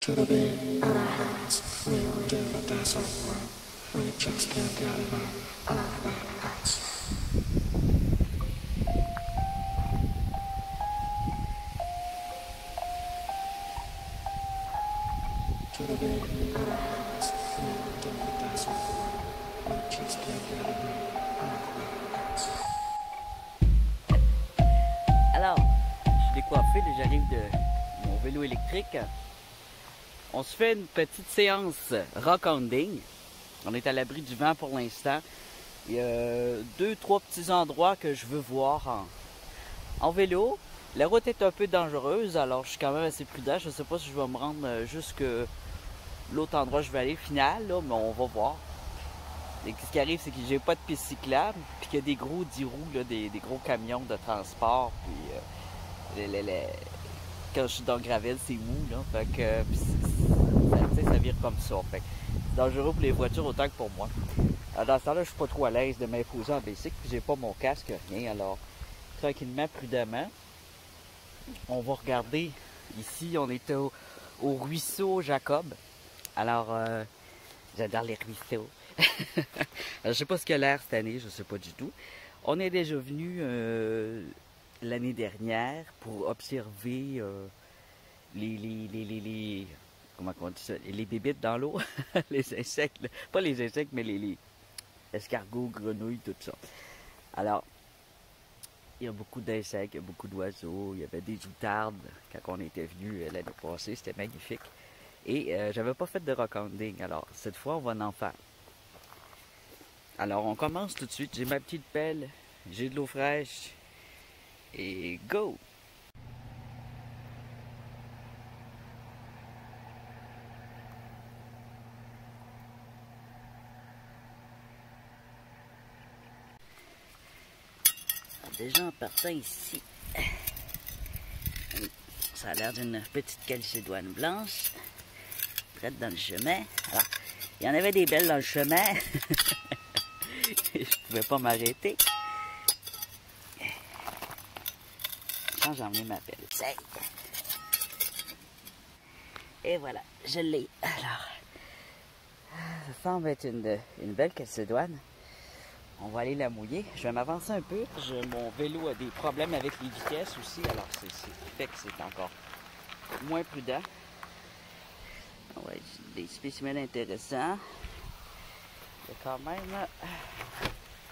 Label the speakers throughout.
Speaker 1: To the beat of our hearts, we will do the dance of one. We just can't get enough of that house. To the beat of our hearts, we will do the dance of one. We just can't get enough of that house.
Speaker 2: Alors, je suis décoiffé, là, j'arrive de mon vélo électrique. On se fait une petite séance rock-hounding. On est à l'abri du vent pour l'instant. Il y a 2-3 petits endroits que je veux voir en vélo. La route est un peu dangereuse, alors je suis quand même assez prudent. Je ne sais pas si je vais me rendre jusque l'autre endroit où je vais aller final, là, mais on va voir. Et ce qui arrive, c'est que j'ai pas de piste cyclable, puis qu'il y a des gros 10 roues, là, des gros camions de transport, puis quand je suis dans le gravel, c'est mou, là, fait que ça vire comme ça. Fait que c'est dangereux pour les voitures autant que pour moi. Alors, dans ce temps-là, je suis pas trop à l'aise de m'imposer en bicycle, puis j'ai pas mon casque, rien. Alors, tranquillement, prudemment, on va regarder. Ici, on est au ruisseau Jacob. Alors, j'adore les ruisseaux. Je sais pas ce qu'il a l'air cette année, je sais pas du tout. On est déjà venu l'année dernière pour observer comment on dit ça, les bébites dans l'eau, les insectes, pas les insectes, mais les escargots, grenouilles, tout ça. Alors, il y a beaucoup d'insectes, il y a beaucoup d'oiseaux, il y avait des outardes quand on était venu l'année passée, c'était magnifique. Et j'avais pas fait de rock-hounding, alors cette fois on va en faire. Alors on commence tout de suite, j'ai ma petite pelle, j'ai de l'eau fraîche, et go! Déjà en partant ici, ça a l'air d'une petite calcédoine blanche, prête dans le chemin. Alors, il y en avait des belles dans le chemin, je pouvais pas m'arrêter. Quand j'ai emmené ma pelle, et voilà, je l'ai. Alors, ça semble être une belle calcédoine. On va aller la mouiller. Je vais m'avancer un peu. Mon vélo a des problèmes avec les vitesses aussi, alors c'est fait que c'est encore moins prudent. Ouais, des spécimens intéressants. Il y a quand même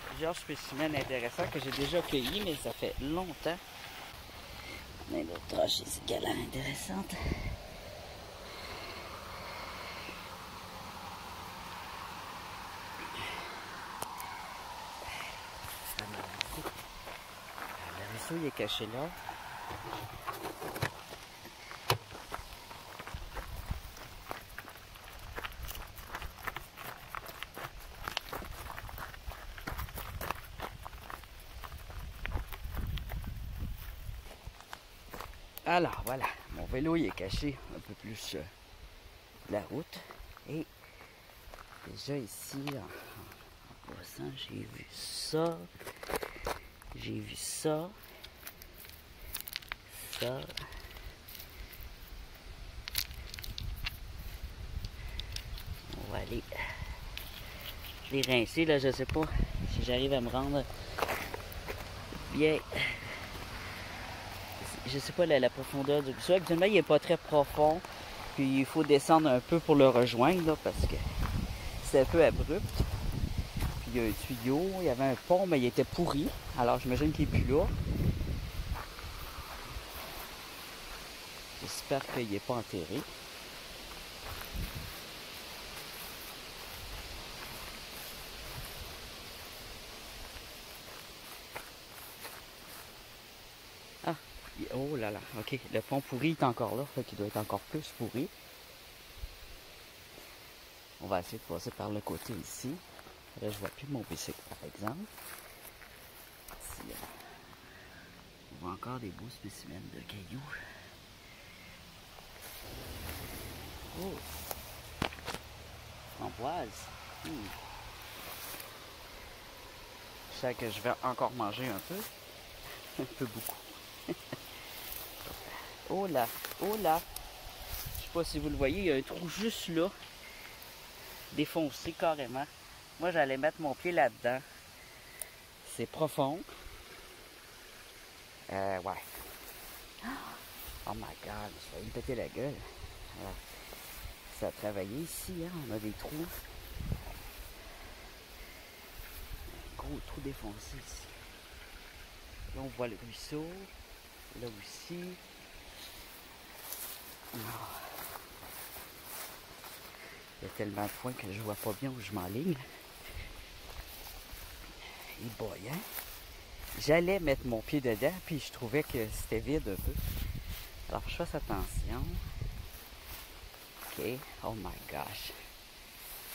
Speaker 2: plusieurs spécimens intéressants que j'ai déjà cueillis, mais ça fait longtemps. Mais l'autre roche ici qui a l'air intéressante. Le ruisseau il est caché là. Alors voilà, mon vélo il est caché un peu plus de la route. Et déjà ici, en passant, j'ai vu ça. J'ai vu ça. Ça. On va aller les rincer là, je sais pas si j'arrive à me rendre bien. Je sais pas la profondeur du ruisseau. Actuellement, il n'est pas très profond. Puis il faut descendre un peu pour le rejoindre là, parce que c'est un peu abrupt. Puis il y a un tuyau, il y avait un pont, mais il était pourri. Alors j'imagine qu'il n'est plus là. J'espère qu'il n'est pas enterré. Ah, oh là là, ok, le pont pourri est encore là, fait qu'il doit être encore plus pourri. On va essayer de passer par le côté ici. Là, je vois plus mon bicycle, par exemple. Ici, on voit encore des beaux spécimens de cailloux. Oh! Framboise. Je sais que je vais encore manger un peu. Un peu beaucoup. Oh là! Oh là! pas si vous le voyez, il y a un trou juste là, défoncé carrément. Moi, j'allais mettre mon pied là-dedans. C'est profond. Ouais. Oh my god, ça va me péter la gueule. Alors, ça a travaillé ici, hein, on a des trous. Gros trou défoncé ici. Là, on voit le ruisseau. Là aussi. Oh. Il y a tellement de points que je vois pas bien où je m'enligne. Il boit, hein? J'allais mettre mon pied dedans, puis je trouvais que c'était vide un peu. Alors, je fasse attention. OK. Oh my gosh.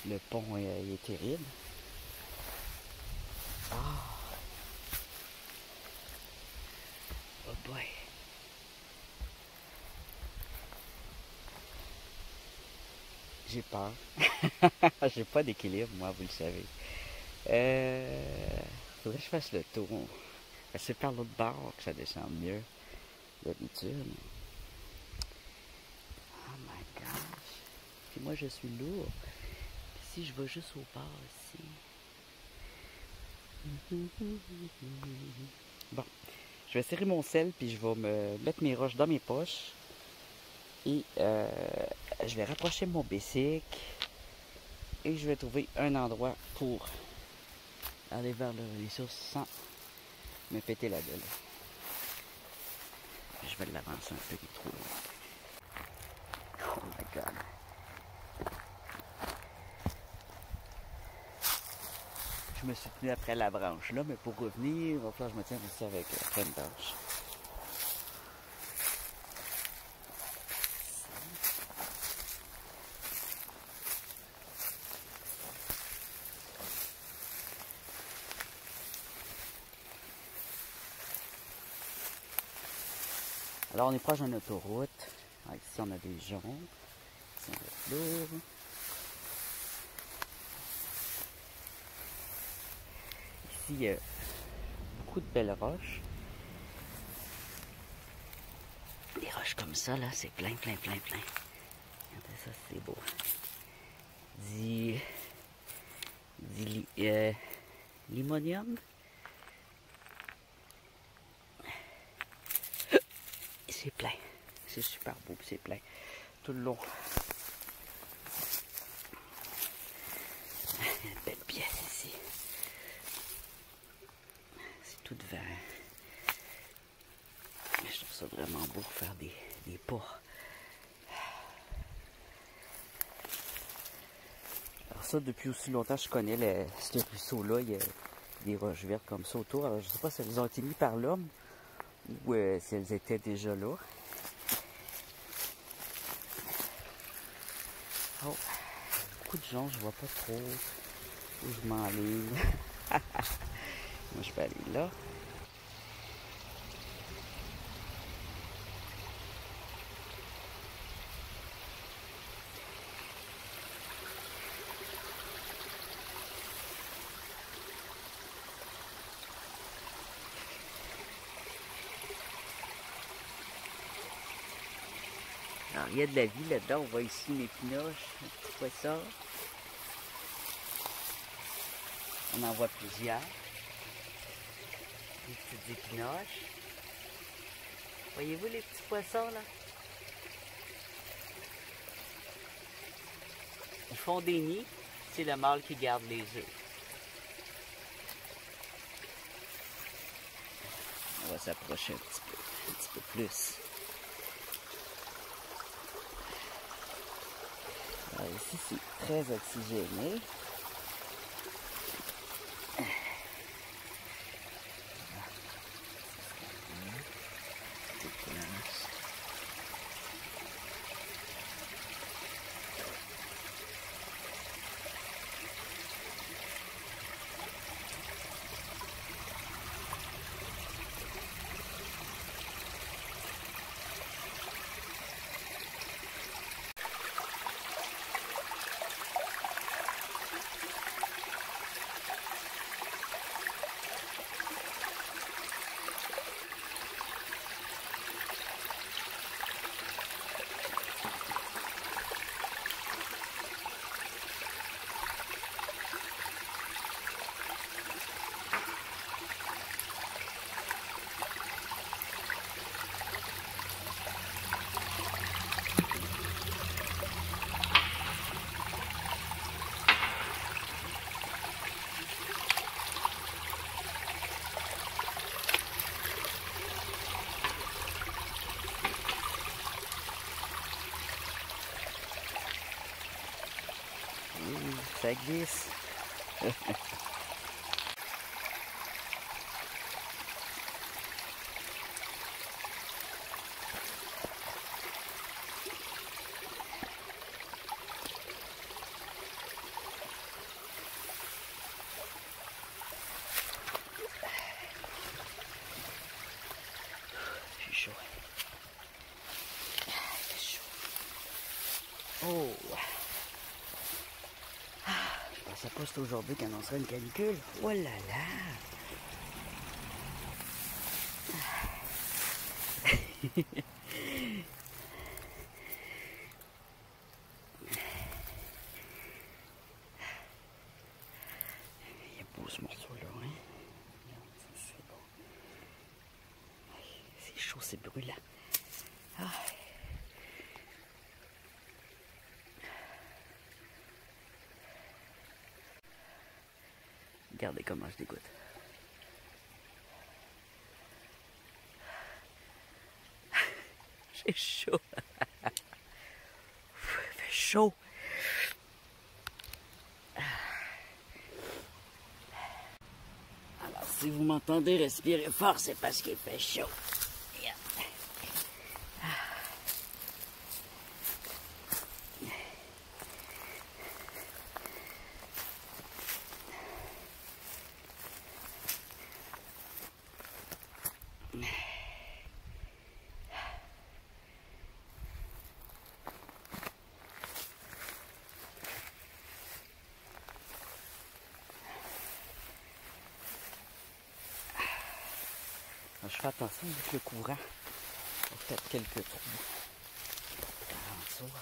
Speaker 2: Le pont, il est terrible. Oh. Oh boy. J'ai peur. J'ai pas d'équilibre, moi, vous le savez. Faudrait que je fasse le tour. C'est par l'autre bord que ça descend mieux d'habitude. Oh my gosh. Puis moi, je suis lourd. Puis si je vais juste au bord ici. Bon. Je vais serrer mon sel, puis je vais me mettre mes roches dans mes poches. Et je vais rapprocher mon bicycle. Et je vais trouver un endroit pour aller vers les sources sans me péter la gueule. Je vais l'avancer un peu, il est trop loin. Oh my god. Je me suis tenu après la branche là, mais pour revenir, il va falloir que je me tienne aussi avec après une branche. Alors on est proche d'une autoroute. Alors, ici on a des joncs. Ici on a de l'eau. Ici il y a beaucoup de belles roches. Des roches comme ça là, c'est plein. Regardez ça, c'est beau. Limonium. C'est plein. C'est super beau, c'est plein. Tout le long. Une belle pièce ici. C'est tout vert. Je trouve ça vraiment beau pour faire des pas. Alors ça, depuis aussi longtemps, je connais ce ruisseau-là. Il y a des roches vertes comme ça autour. Alors je ne sais pas si elles ont été mises par l'homme ou si elles étaient déjà là. Oh, beaucoup de gens, je vois pas trop où je m'enligne. Moi, je vais aller là. Alors, il y a de la vie là-dedans. On voit ici mes pinoches, un petit poisson. On en voit plusieurs. Des petites épinoches. Voyez-vous les petits poissons là? Ils font des nids. C'est le mâle qui garde les œufs. On va s'approcher un petit peu plus. Alors ici, c'est très oxygéné. Ça glisse. Chaud. Chaud. Oh! Je pensais pas que c'était aujourd'hui qu'on annoncerait une canicule. Oh là là! Il est beau ce morceau-là, hein? C'est bon. C'est chaud, c'est brûlant. Ah. Regardez comment je dégoûte. J'ai chaud. Il fait chaud. Alors, si vous m'entendez respirer fort, c'est parce qu'il fait chaud. Je fais attention avec le courant. Il y a peut-être quelques trous alentour.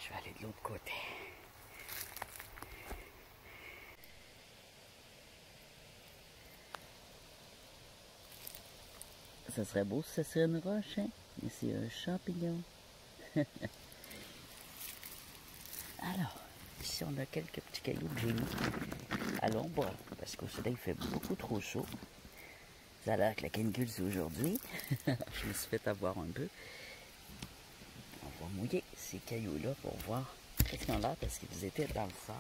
Speaker 2: Je vais aller de l'autre côté. Ça serait beau si ça serait une roche, hein? Mais c'est un champignon. Alors, ici on a quelques petits cailloux que j'ai mis à l'ombre parce qu'au soleil il fait beaucoup trop chaud. Ça a l'air que la canicule c'est aujourd'hui. Je me suis fait avoir un peu. On va mouiller ces cailloux-là pour voir qu'est-ce qu'ils ont l'air parce qu'ils étaient dans le sable.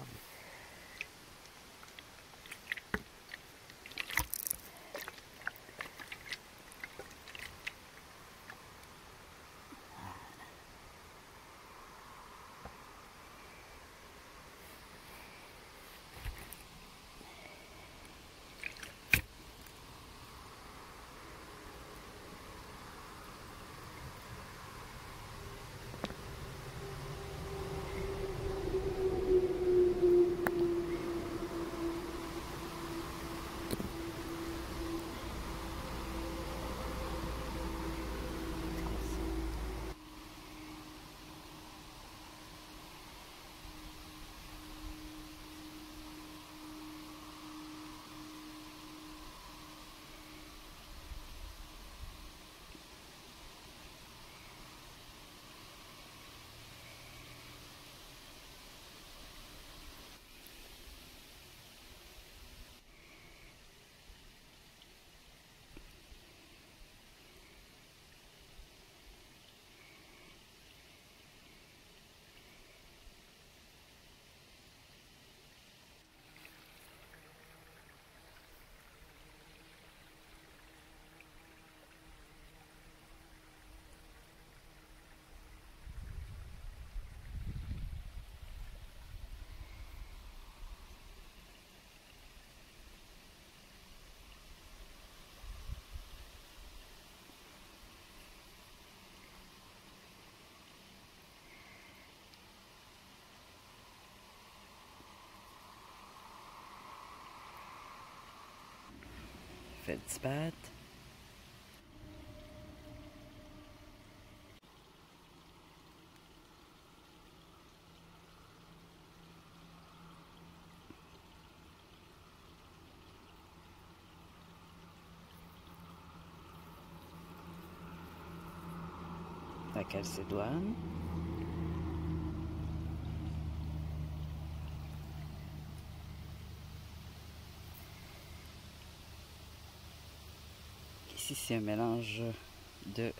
Speaker 2: Fait disparaître. la calcédoine. Ici, c'est un mélange de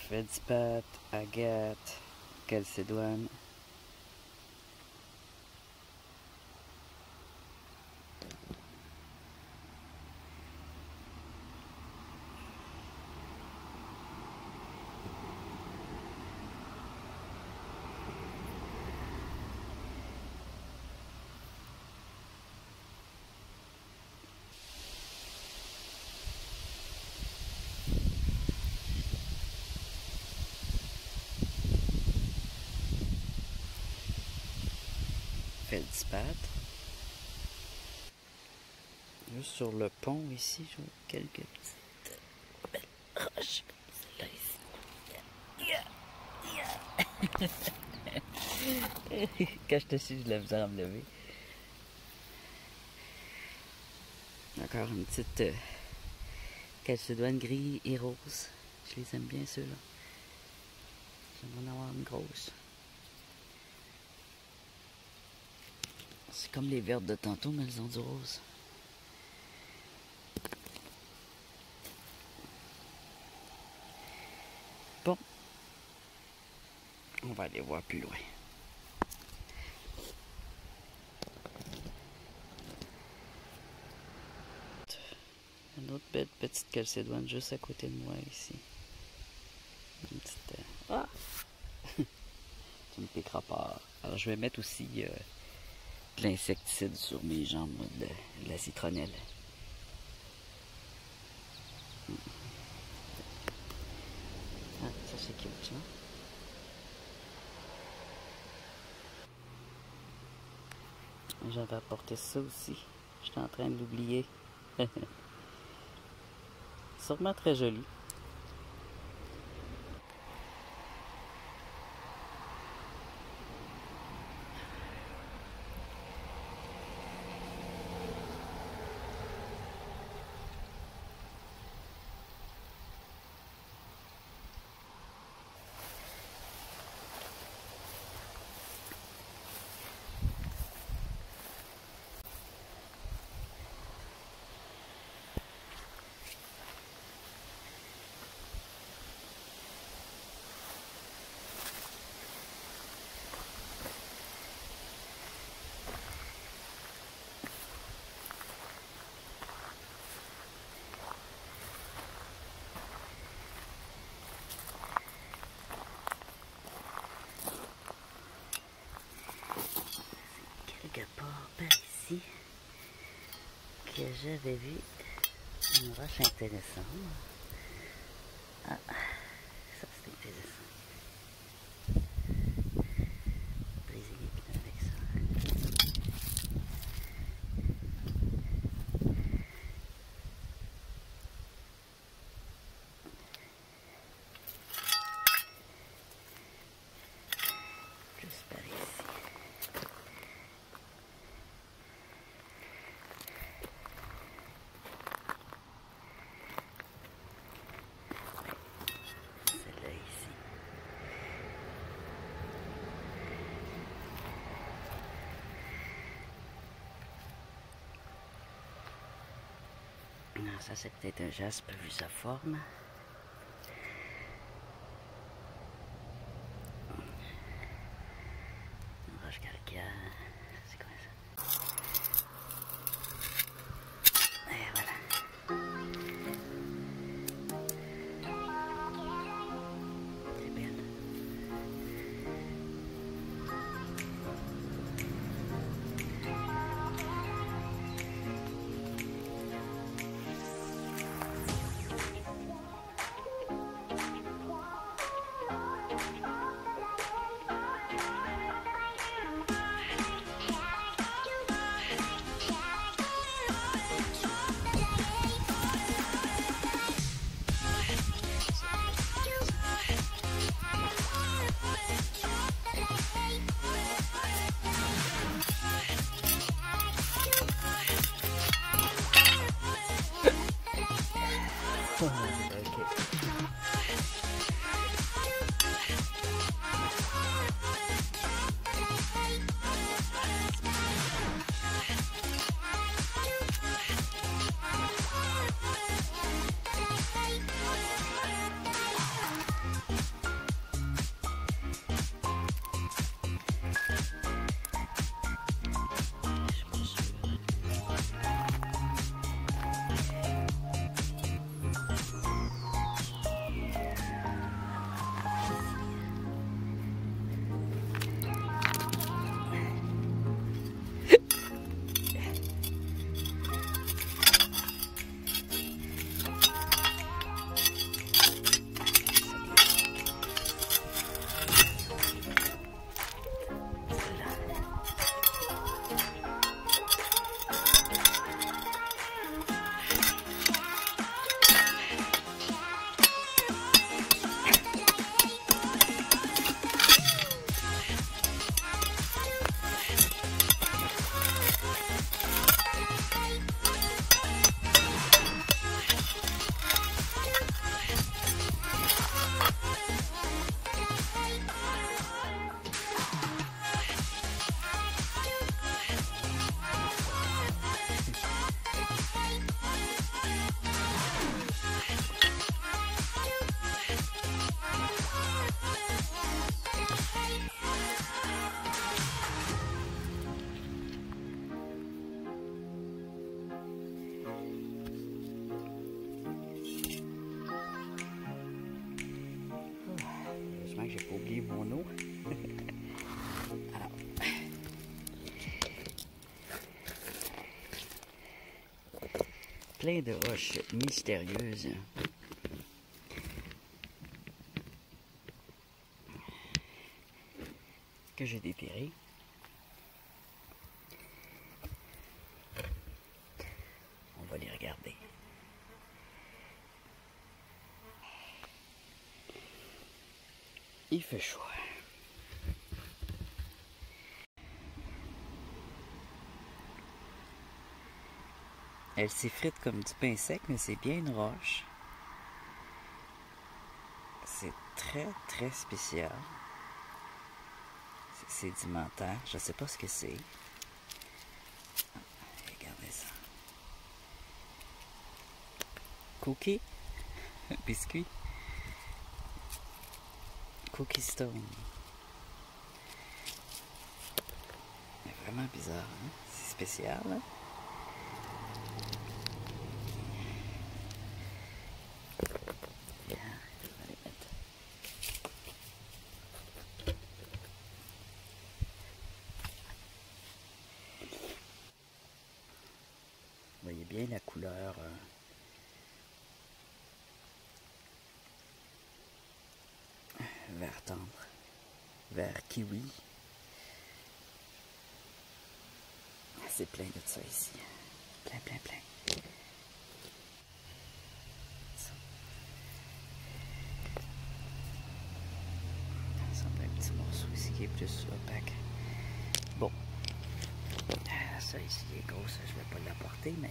Speaker 2: feldspath, agate, calcédoine. Feldspath. Juste sur le pont ici, je vois quelques petites belles roches. Celle-là ici. Quand je te suis, j'ai de la misère à me lever. Encore une petite calcédoine gris et rose. Je les aime bien ceux-là. J'aimerais en avoir une grosse. C'est comme les vertes de tantôt, mais elles ont du rose. Bon. On va aller voir plus loin. Une autre belle petite calcédoine juste à côté de moi ici. Une petite... Ah! Tu me piqueras pas. Alors je vais mettre aussi de l'insecticide sur mes jambes, de la citronnelle. Ah, ça c'est cute, ça. J'avais apporté ça aussi. J'étais en train de l'oublier. Sûrement très joli. Quelque part par ici que j'avais vu une roche intéressante. Ah, ça c'est intéressant. Briser les pneus avec ça. Juste par ici. Non, ça c'est peut-être un jaspe vu sa forme. Une roche calcaire. C'est quoi ça? Et voilà. C'est belle. plein de roches mystérieuses. Que j'ai déterrées. On va les regarder. Il fait chaud. Elle s'effrite comme du pain sec, mais c'est bien une roche. C'est très, très spécial. C'est sédimentaire. Je ne sais pas ce que c'est. Regardez ça. Cookie. Biscuit. Cookie Stone. C'est vraiment bizarre, hein? C'est spécial, hein? Vous voyez bien la couleur vert tendre, vert kiwi. C'est plein de ça ici. Plein, plein, plein. Ça. Ça me fait un petit morceau ici qui est plus opaque. Bon. Ça ici est gros, ça je vais pas l'apporter, mais...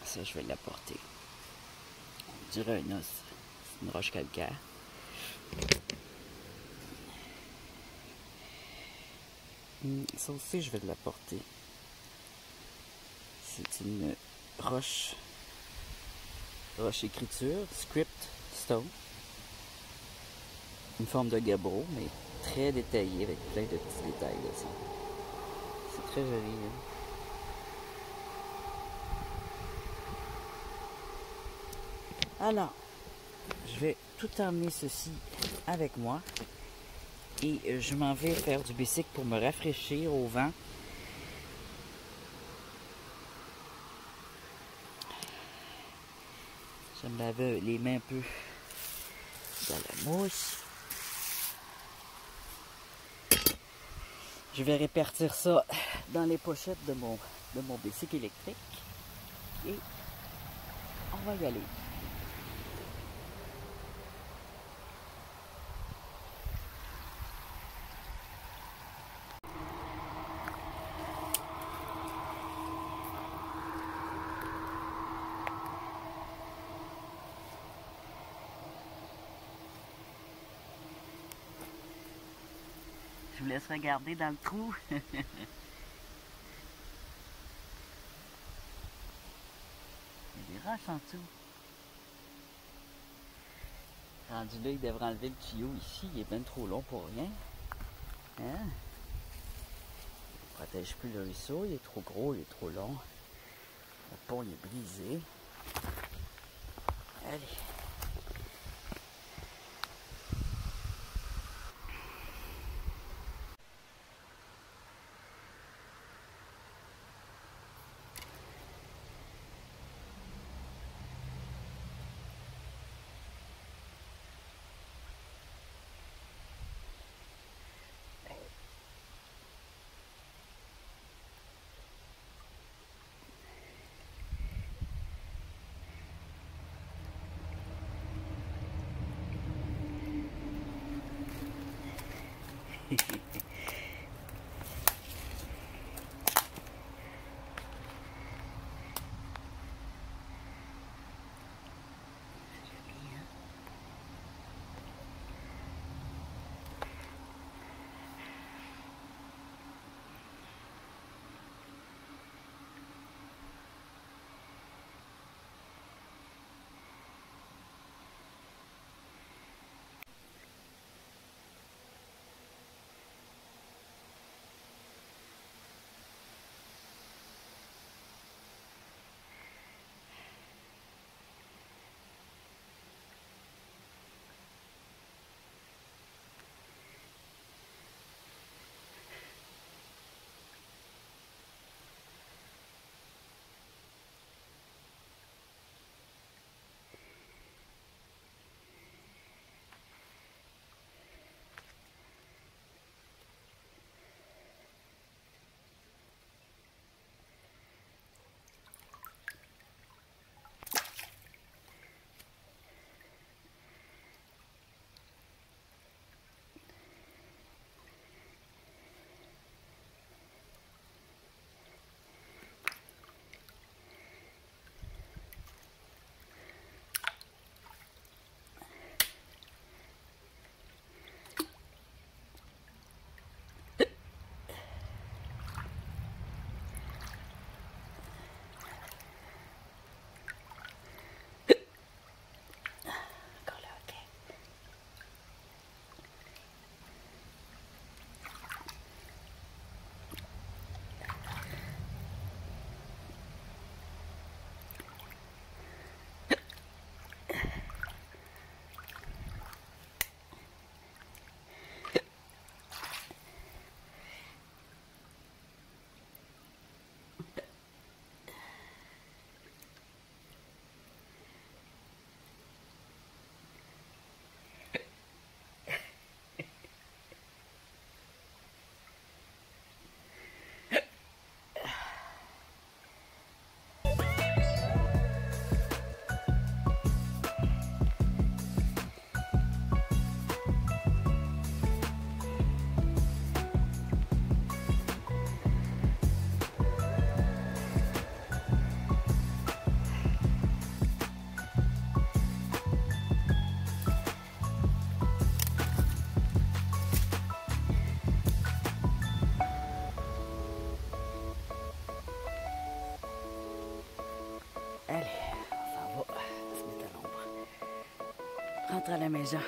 Speaker 2: Ça, je vais l'apporter. On dirait un os. C'est une roche calcaire. Ça aussi, je vais l'apporter. C'est une roche écriture, script stone. Une forme de gabbro, mais très détaillée avec plein de petits détails dessus. C'est très joli. Hein? Alors, je vais tout emmener ceci avec moi et je m'en vais faire du bicycle pour me rafraîchir au vent. Je me lave les mains un peu dans la mousse. Je vais répartir ça dans les pochettes de mon bicycle électrique et on va y aller. Je vous laisse regarder dans le trou. Il y a des roches en dessous. Rendu là, il devrait enlever le tuyau ici. Il est bien trop long pour rien. Hein? Il ne protège plus le ruisseau. Il est trop gros, il est trop long. Le pont il est brisé. Allez. rentrer à la maison.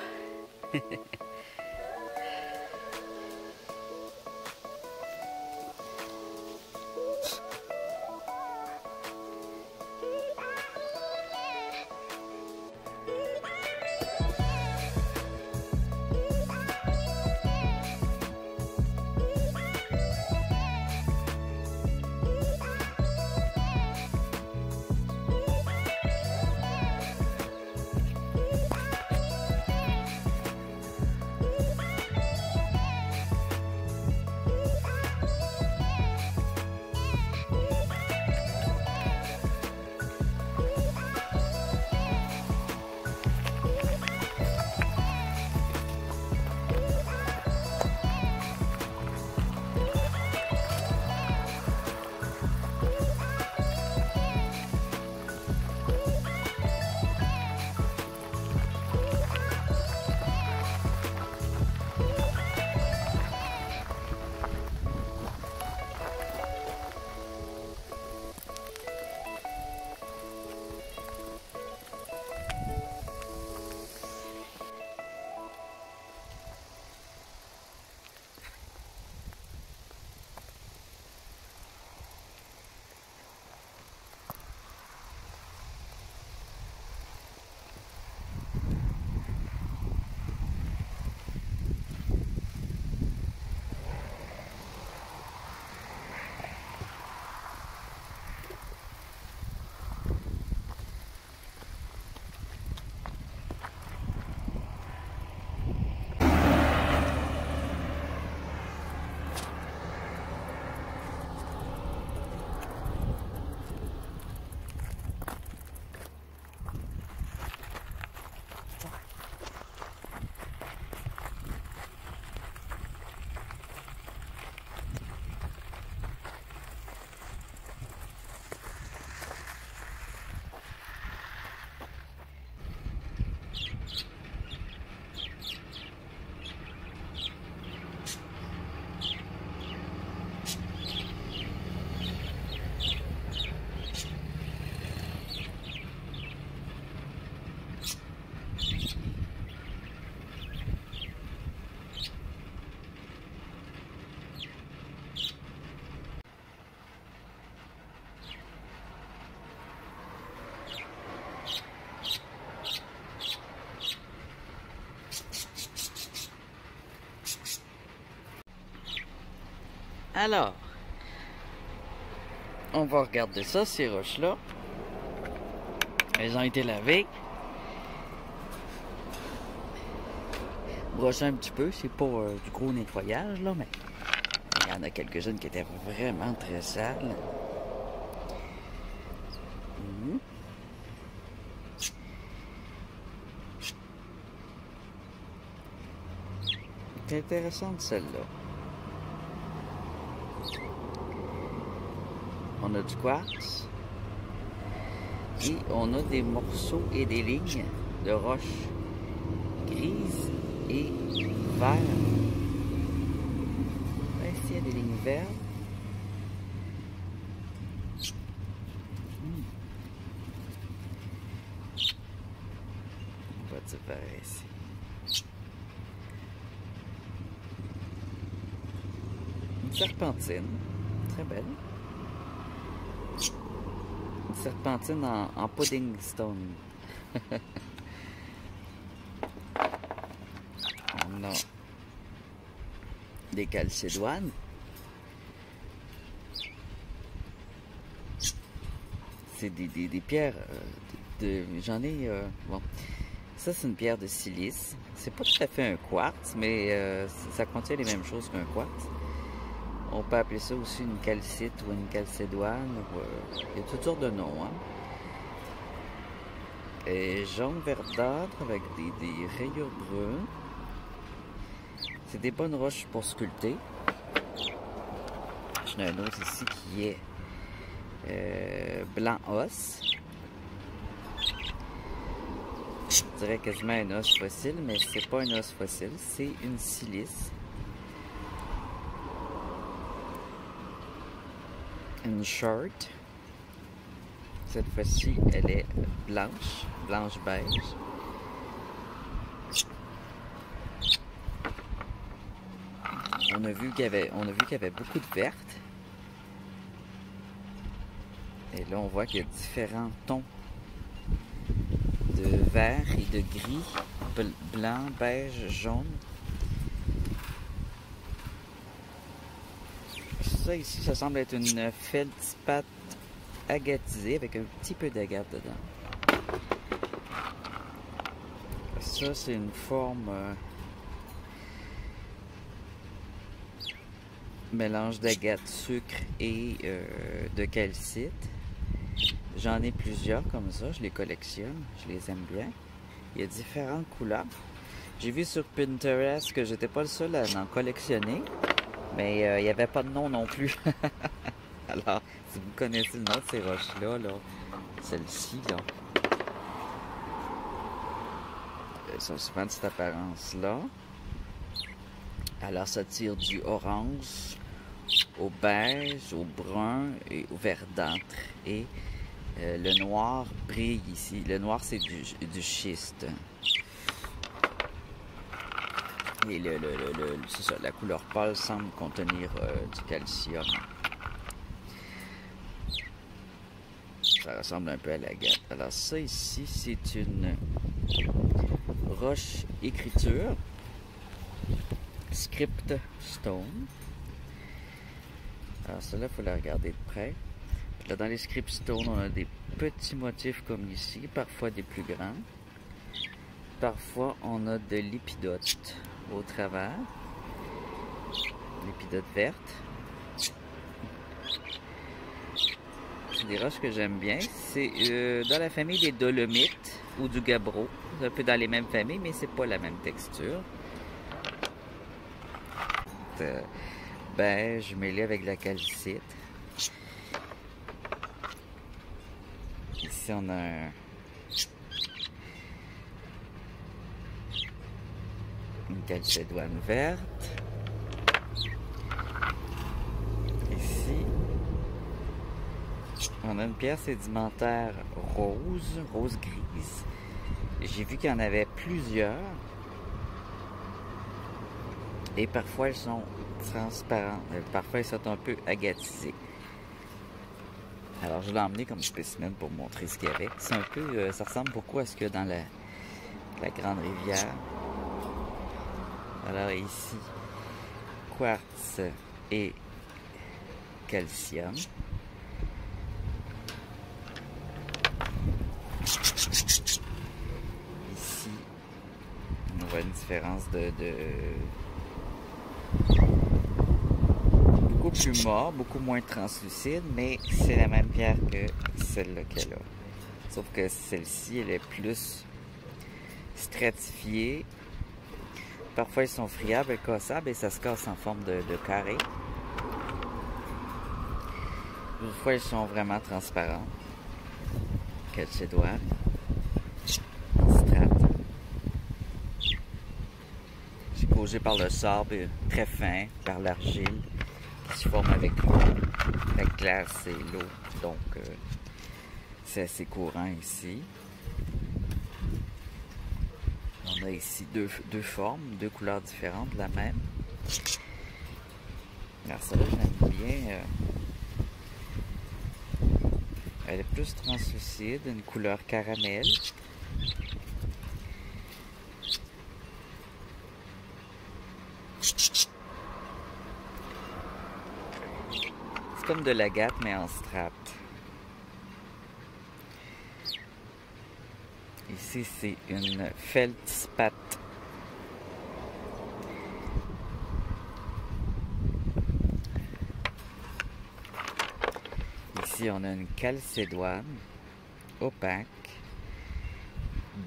Speaker 2: Alors, on va regarder ça, ces roches-là. Elles ont été lavées. Brossées un petit peu, c'est pas du gros nettoyage, là, mais il y en a quelques-unes qui étaient vraiment très sales. C'est intéressante, celle-là. On a du quartz et on a des morceaux et des lignes de roches grises et vertes. Ici, il y a des lignes vertes. On va dire par ici. Une serpentine, très belle. Une serpentine en pudding stone. On a des calcédoines. C'est des pierres. J'en ai. Bon. Ça, c'est une pierre de silice. C'est pas tout à fait un quartz, mais ça contient les mêmes choses qu'un quartz. On peut appeler ça aussi une calcite ou une calcédoine. Il y a toutes sortes de noms. Hein? Et jaune verdâtre avec des rayures brunes. C'est des bonnes roches pour sculpter. J'en ai un autre ici qui est blanc os. Je dirais quasiment un os fossile, mais c'est pas un os fossile, c'est une silice. Une short. Cette fois-ci, elle est blanche beige. On a vu qu'il y avait beaucoup de vertes. Et là, on voit qu'il y a différents tons de vert et de gris, blanc, beige, jaune. Ça ici, ça semble être une feldspathe agatisée avec un petit peu d'agate dedans. Ça, c'est une forme mélange d'agate, sucre et de calcite. J'en ai plusieurs comme ça, je les collectionne, je les aime bien. Il y a différentes couleurs. J'ai vu sur Pinterest que j'étais pas le seul à en collectionner, mais il n'y avait pas de nom non plus. Alors, si vous connaissez le nom de ces roches-là, celle-ci, là, elles ont souvent de cette apparence-là. Alors, ça tire du orange au beige, au brun et au verdâtre. Et le noir brille ici. Le noir, c'est du schiste. Et c'est ça, la couleur pâle semble contenir du calcium. Ça ressemble un peu à l'agate. Alors ça ici, c'est une roche écriture. Script Stone. Alors celle-là, il faut la regarder de près. Puis là, dans les Script Stone, on a des petits motifs comme ici, parfois des plus grands. Parfois, on a de l'épidote au travers. L'épidote verte. Des roches que j'aime bien. C'est dans la famille des dolomites ou du gabbro. C'est un peu dans les mêmes familles, mais c'est pas la même texture. Beige mêlé avec de la calcite. Ici, on a une calcédoine verte. Ici, on a une pierre sédimentaire rose grise. J'ai vu qu'il y en avait plusieurs. Et parfois elles sont transparentes, parfois elles sont un peu agatisées. Alors je l'ai emmené comme spécimen pour montrer ce qu'il y avait. C'est un peu, ça ressemble beaucoup à ce qu'il y a dans la grande rivière. Alors ici, quartz et calcium. Ici, on voit une différence de beaucoup plus mort, beaucoup moins translucide, mais c'est la même pierre que celle-là qu'elle a. Sauf que celle-ci, elle est plus stratifiée. Parfois, elles sont friables et cassables et ça se casse en forme de carré. D'autres fois, elles sont vraiment transparentes. Calcédoine. Strate. C'est causé par le sable très fin, par l'argile qui se forme avec la glace et l'eau. Donc, c'est assez courant ici. On a ici deux formes, deux couleurs différentes de la même. Alors ça, j'aime bien. Elle est plus translucide, une couleur caramel. C'est comme de l'agate, mais en strate. Ici, c'est une feldspathe. Ici, on a une calcédoine opaque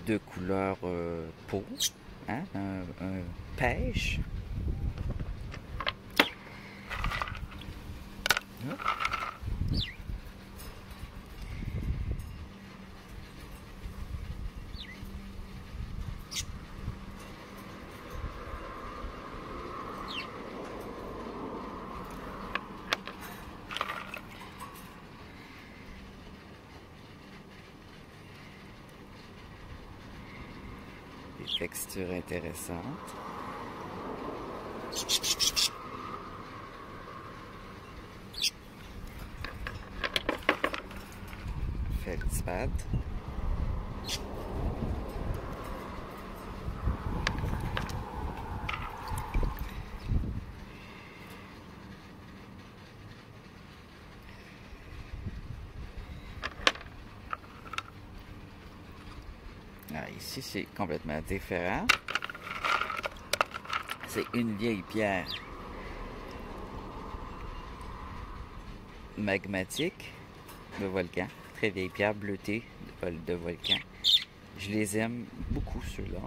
Speaker 2: de couleur peau, hein? Un pêche. Hop. Des textures intéressantes. Feldspad. Ah, ici, c'est complètement différent. C'est une vieille pierre magmatique de volcan. Très vieille pierre bleutée de volcan. Je les aime beaucoup, ceux-là.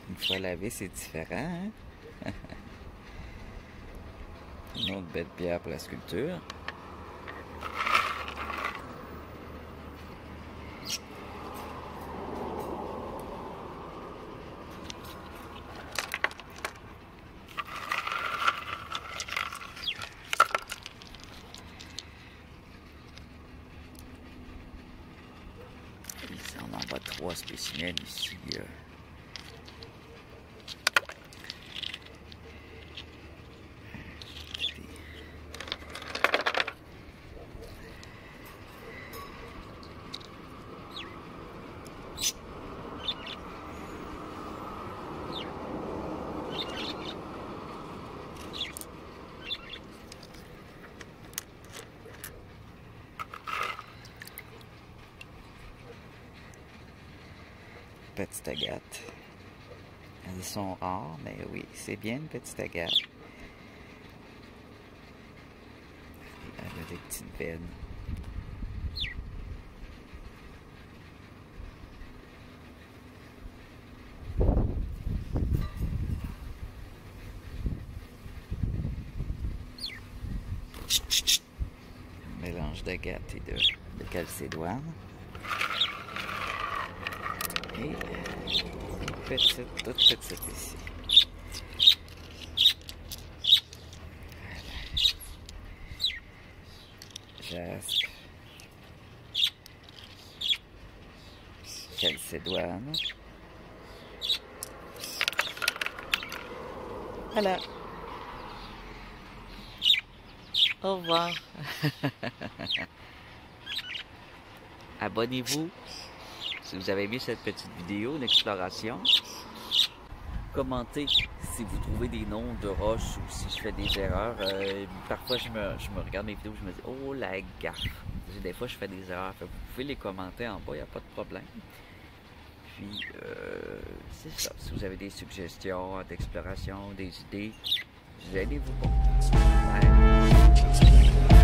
Speaker 2: Une fois lavé, c'est différent, hein? Une autre belle pierre pour la sculpture. Ici, on en voit 3 spécimens ici. Petite agate. Elles sont rares, mais oui, c'est bien une petite agate. Elle a des petites veines. Mélange d'agate et de calcédoine. Et une petite, toute petite ici. Voilà. Jaspe. Calcédoine. Voilà. Au revoir. Abonnez-vous si vous avez aimé cette petite vidéo d'exploration. Commentez si vous trouvez des noms de roches ou si je fais des erreurs. Parfois, je me regarde mes vidéos et je me dis « Oh, la gaffe! » Des fois, je fais des erreurs. Vous pouvez les commenter en bas, il n'y a pas de problème. Puis, c'est ça. Si vous avez des suggestions d'exploration, des idées, gênez-vous pas. Bye.